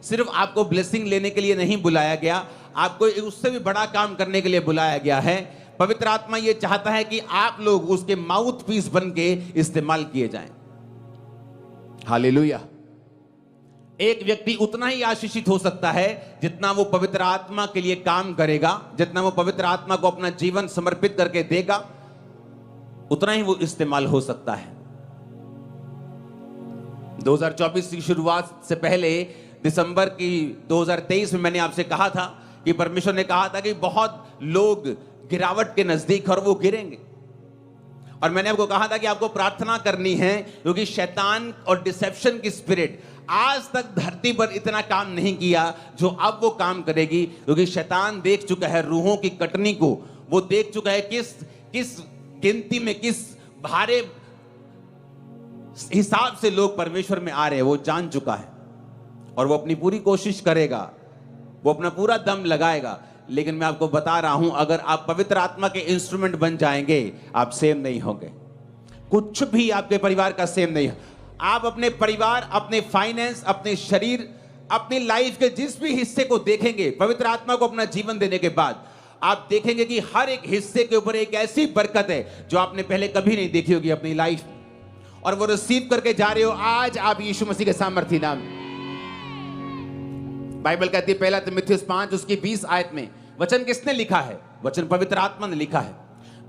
सिर्फ आपको ब्लेसिंग लेने के लिए नहीं बुलाया गया, आपको उससे भी बड़ा काम करने के लिए बुलाया गया है। पवित्र आत्मा ये चाहता है कि आप लोग उसके माउथ पीस बन के इस्तेमाल किए जाएं। हालेलुया। एक व्यक्ति उतना ही आशीषित हो सकता है जितना वो पवित्र आत्मा के लिए काम करेगा, जितना वो पवित्र आत्मा को अपना जीवन समर्पित करके देगा, उतना ही वो इस्तेमाल हो सकता है। 2024 की शुरुआत से पहले दिसंबर की 2023 में मैंने आपसे कहा था कि परमेश्वर ने कहा था कि बहुत लोग गिरावट के नजदीक और वो गिरेंगे। और मैंने आपको कहा था कि आपको प्रार्थना करनी है, क्योंकि शैतान और डिसेप्शन की स्पिरिट आज तक धरती पर इतना काम नहीं किया जो अब वो काम करेगी। क्योंकि शैतान देख चुका है रूहों की कटनी को, वो देख चुका है किस गिनती में, किस भारे हिसाब से लोग परमेश्वर में आ रहे हैं, वो जान चुका है। और वो अपनी पूरी कोशिश करेगा, वो अपना पूरा दम लगाएगा। लेकिन मैं आपको बता रहा हूं, अगर आप पवित्र आत्मा के इंस्ट्रूमेंट बन जाएंगे, आप सेम नहीं होंगे। कुछ भी आपके परिवार का सेम नहीं। आप अपने परिवार, अपने फाइनेंस, अपने शरीर, अपनी लाइफ के जिस भी हिस्से को देखेंगे पवित्र आत्मा को अपना जीवन देने के बाद, आप देखेंगे कि हर एक हिस्से के ऊपर एक ऐसी बरकत है जो आपने पहले कभी नहीं देखी होगी अपनी लाइफ, और वो रिसीव करके जा रहे हो आज आप यीशु मसीह के सामर्थ्य नाम। बाइबल कहती है पहला तीमुथियुस 5 उसकी 20 आयत में, वचन किसने लिखा है? वचन पवित्र आत्मा ने लिखा है,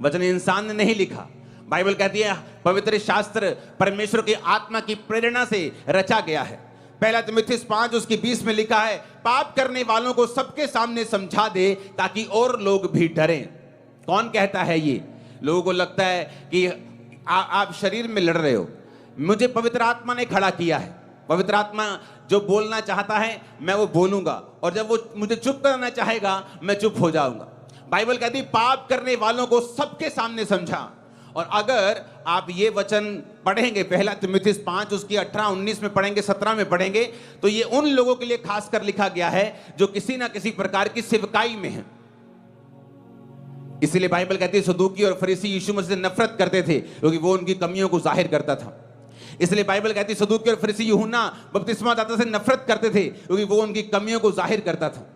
वचन इंसान ने नहीं लिखा। बाइबल कहती है पवित्र शास्त्र परमेश्वर की आत्मा की प्रेरणा से रचा गया है। पहला तीमुथियुस 5 उसकी 20 में लिखा है, पाप करने वालों को सबके सामने समझा दे ताकि और लोग भी डरें। कौन कहता है ये? लोगों को लगता है कि आप शरीर में लड़ रहे हो, मुझे पवित्र आत्मा ने खड़ा किया है। पवित्र आत्मा जो बोलना चाहता है मैं वो बोलूंगा, और जब वो मुझे चुप करना चाहेगा मैं चुप हो जाऊंगा। बाइबल कहती पाप करने वालों को सबके सामने समझा। और अगर आप ये वचन पढ़ेंगे, पहला तीमुथियुस 5 उसकी 18-19 में पढ़ेंगे, 17 में पढ़ेंगे, तो ये उन लोगों के लिए खासकर लिखा गया है जो किसी ना किसी प्रकार की सेवकाई में है। इसीलिए बाइबल कहती है सदूकी और फरीसी यीशु मसीह से नफरत करते थे क्योंकि वो उनकी कमियों को जाहिर करता था। इसलिए बाइबल कहती है सदूकी और फरीसी यूहन्ना बपतिस्मा दाता से नफरत करते थे क्योंकि वो उनकी कमियों को जाहिर करता था,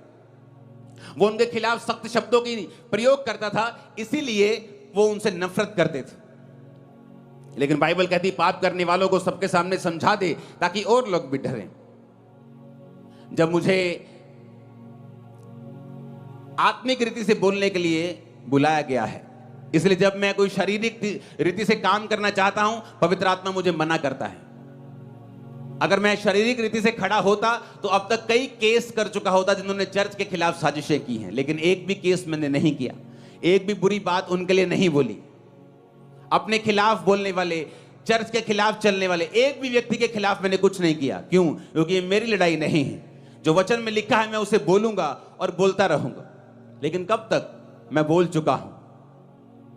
वो उनके खिलाफ सख्त शब्दों की प्रयोग करता था, इसीलिए वो उनसे नफरत करते थे। लेकिन बाइबल कहती पाप करने वालों को सबके सामने समझा दे ताकि और लोग भी डरें। जब मुझे आत्मिक रीति से बोलने के लिए बुलाया गया है, इसलिए जब मैं कोई शारीरिक रीति से काम करना चाहता हूं, पवित्र आत्मा मुझे मना करता है। अगर मैं शारीरिक रीति से खड़ा होता तो अब तक कई केस कर चुका होता जिन्होंने चर्च के खिलाफ साजिशें की हैं, लेकिन एक भी केस मैंने नहीं किया, एक भी बुरी बात उनके लिए नहीं बोली। अपने खिलाफ बोलने वाले, चर्च के खिलाफ चलने वाले एक भी व्यक्ति के खिलाफ मैंने कुछ नहीं किया। क्यों? क्योंकि ये मेरी लड़ाई नहीं है। जो वचन में लिखा है मैं उसे बोलूंगा और बोलता रहूंगा। लेकिन कब तक? मैं बोल चुका हूं,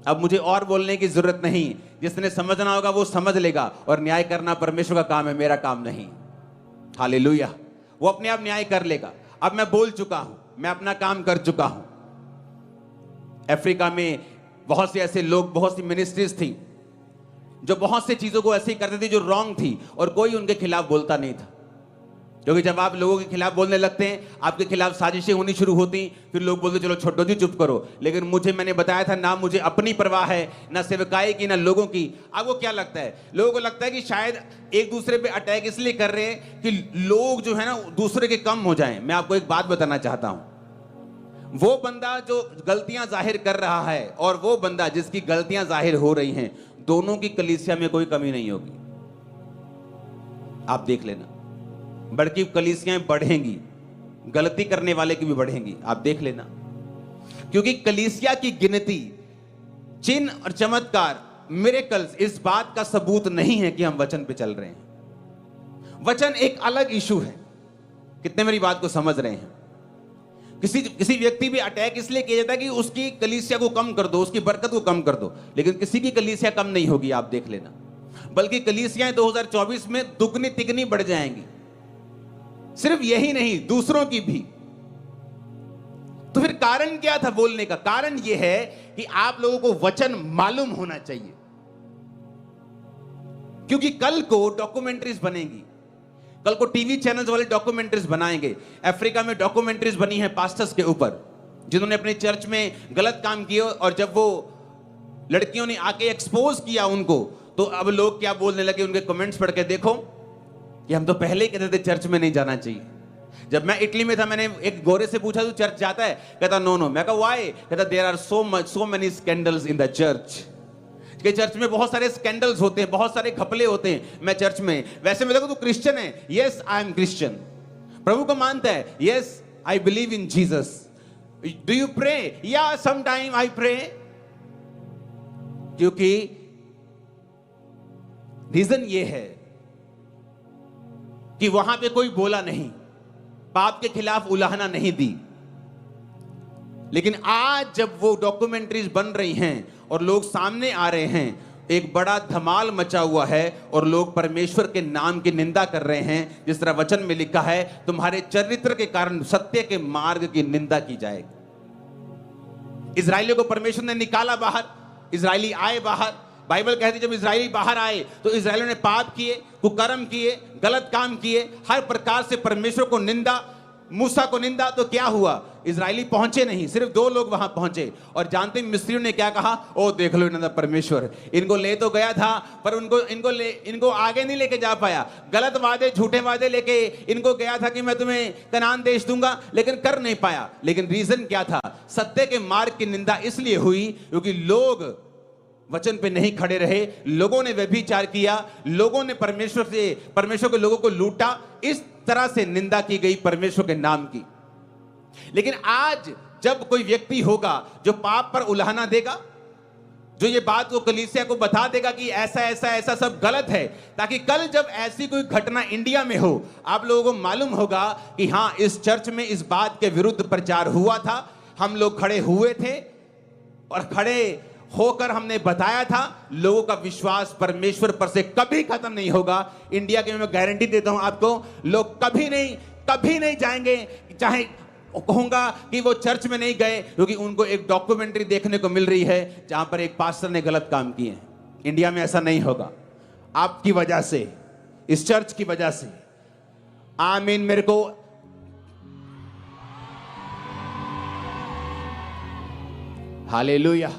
अब मुझे और बोलने की जरूरत नहीं। जिसने समझना होगा वो समझ लेगा, और न्याय करना परमेश्वर का काम है, मेरा काम नहीं। हालेलुया। वो अपने आप न्याय कर लेगा। अब मैं बोल चुका हूं, मैं अपना काम कर चुका हूं। अफ्रीका में बहुत से ऐसे लोग, बहुत सी मिनिस्ट्रीज थी जो बहुत से चीजों को ऐसे ही करते थे जो रॉन्ग थी, और कोई उनके खिलाफ बोलता नहीं था। क्योंकि जब आप लोगों के खिलाफ बोलने लगते हैं, आपके खिलाफ साजिशें होनी शुरू होती, फिर लोग बोलते चलो छोड़ो जी, चुप करो। लेकिन मैंने बताया था ना मुझे अपनी परवाह है, ना सेवकाई की, ना लोगों की। आपको क्या लगता है? लोगों को लगता है कि शायद एक दूसरे पे अटैक इसलिए कर रहे हैं कि लोग जो है ना दूसरे के कम हो जाएं। मैं आपको एक बात बताना चाहता हूं, वो बंदा जो गलतियां जाहिर कर रहा है और वो बंदा जिसकी गलतियां जाहिर हो रही हैं, दोनों की कलीसिया में कोई कमी नहीं होगी। आप देख लेना, बड़की कलीसियाएं बढ़ेंगी, गलती करने वाले की भी बढ़ेंगी, आप देख लेना। क्योंकि कलीसिया की गिनती, चिन्ह और चमत्कार, मिरेकल्स इस बात का सबूत नहीं है कि हम वचन पे चल रहे हैं। वचन एक अलग इशू है। कितने मेरी बात को समझ रहे हैं? किसी व्यक्ति पे अटैक इसलिए किया जाता है कि उसकी कलीसिया को कम कर दो, उसकी बरकत को कम कर दो, लेकिन किसी की कलीसिया कम नहीं होगी, आप देख लेना। बल्कि कलीसियाएं 2024 में दुगनी तिगनी बढ़ जाएंगी। सिर्फ यही नहीं, दूसरों की भी। तो फिर कारण क्या था बोलने का? कारण यह है कि आप लोगों को वचन मालूम होना चाहिए, क्योंकि कल को डॉक्यूमेंट्रीज बनेंगी, कल को टीवी चैनल्स वाले डॉक्यूमेंट्रीज बनाएंगे। अफ्रीका में डॉक्यूमेंट्रीज बनी है पास्टर्स के ऊपर, जिन्होंने अपने चर्च में गलत काम किए, और जब वो लड़कियों ने आके एक्सपोज किया उनको, तो अब लोग क्या बोलने लगे, उनके कमेंट्स पढ़ के देखो कि हम तो पहले ही कहते थे चर्च में नहीं जाना चाहिए। जब मैं इटली में था, मैंने एक गोरे से पूछा तू चर्च जाता है? कहता नो नो। मैं कहा व्हाई? कहता there are so many scandals in the church. कि चर्च में बहुत सारे स्कैंडल्स होते हैं, बहुत सारे घपले होते हैं। मैं चर्च में, वैसे मैं देखो तू क्रिश्चियन है? Yes I am Christian. प्रभु को मानता है? Yes I believe in Jesus. Do you pray? या सम टाइम आई प्रे। क्योंकि रीजन ये है कि वहां पे कोई बोला नहीं, पाप के खिलाफ उलाहना नहीं दी। लेकिन आज जब वो डॉक्यूमेंट्रीज बन रही हैं और लोग सामने आ रहे हैं, एक बड़ा धमाल मचा हुआ है और लोग परमेश्वर के नाम की निंदा कर रहे हैं। जिस तरह वचन में लिखा है, तुम्हारे चरित्र के कारण सत्य के मार्ग की निंदा की जाएगी। इजराइलियों को परमेश्वर ने निकाला बाहर, इजराइली आए बाहर। बाइबल कहती है जब इजराइली बाहर आए तो इजराइलियों ने पाप किए, कुकर्म किए, गलत काम किए, हर प्रकार से परमेश्वर को निंदा, मूसा को निंदा। तो क्या हुआ? इजराइली पहुंचे नहीं, सिर्फ 2 लोग वहां पहुंचे। और जानते हैं मिस्रियों ने क्या कहा? ओ देख लो इन्होंने, परमेश्वर इनको ले तो गया था पर इनको आगे नहीं लेके जा पाया। गलत वादे, झूठे वादे लेके इनको गया था कि मैं तुम्हें कनान देश दूंगा, लेकिन कर नहीं पाया। लेकिन रीजन क्या था? सत्य के मार्ग की निंदा इसलिए हुई क्योंकि लोग वचन पे नहीं खड़े रहे, लोगों ने व्यभिचार किया, लोगों ने परमेश्वर के लोगों को लूटा। इस तरह से निंदा की गई परमेश्वर के नाम की। लेकिन आज जब कोई व्यक्ति होगा जो पाप पर उलाहना देगा, जो ये बात को कलीसिया को बता देगा कि ऐसा ऐसा ऐसा सब गलत है, ताकि कल जब ऐसी कोई घटना इंडिया में हो, आप लोगों को मालूम होगा कि हां इस चर्च में इस बात के विरुद्ध प्रचार हुआ था, हम लोग खड़े हुए थे और खड़े होकर हमने बताया था। लोगों का विश्वास परमेश्वर पर से कभी खत्म नहीं होगा। इंडिया के मैं गारंटी देता हूं आपको, लोग कभी नहीं जाएंगे, चाहे कहूंगा कि वो चर्च में नहीं गए, क्योंकि उनको एक डॉक्यूमेंट्री देखने को मिल रही है जहां पर एक पास्टर ने गलत काम किए हैं। इंडिया में ऐसा नहीं होगा, आपकी वजह से, इस चर्च की वजह से। आमीन। मेरे को हालेलुया।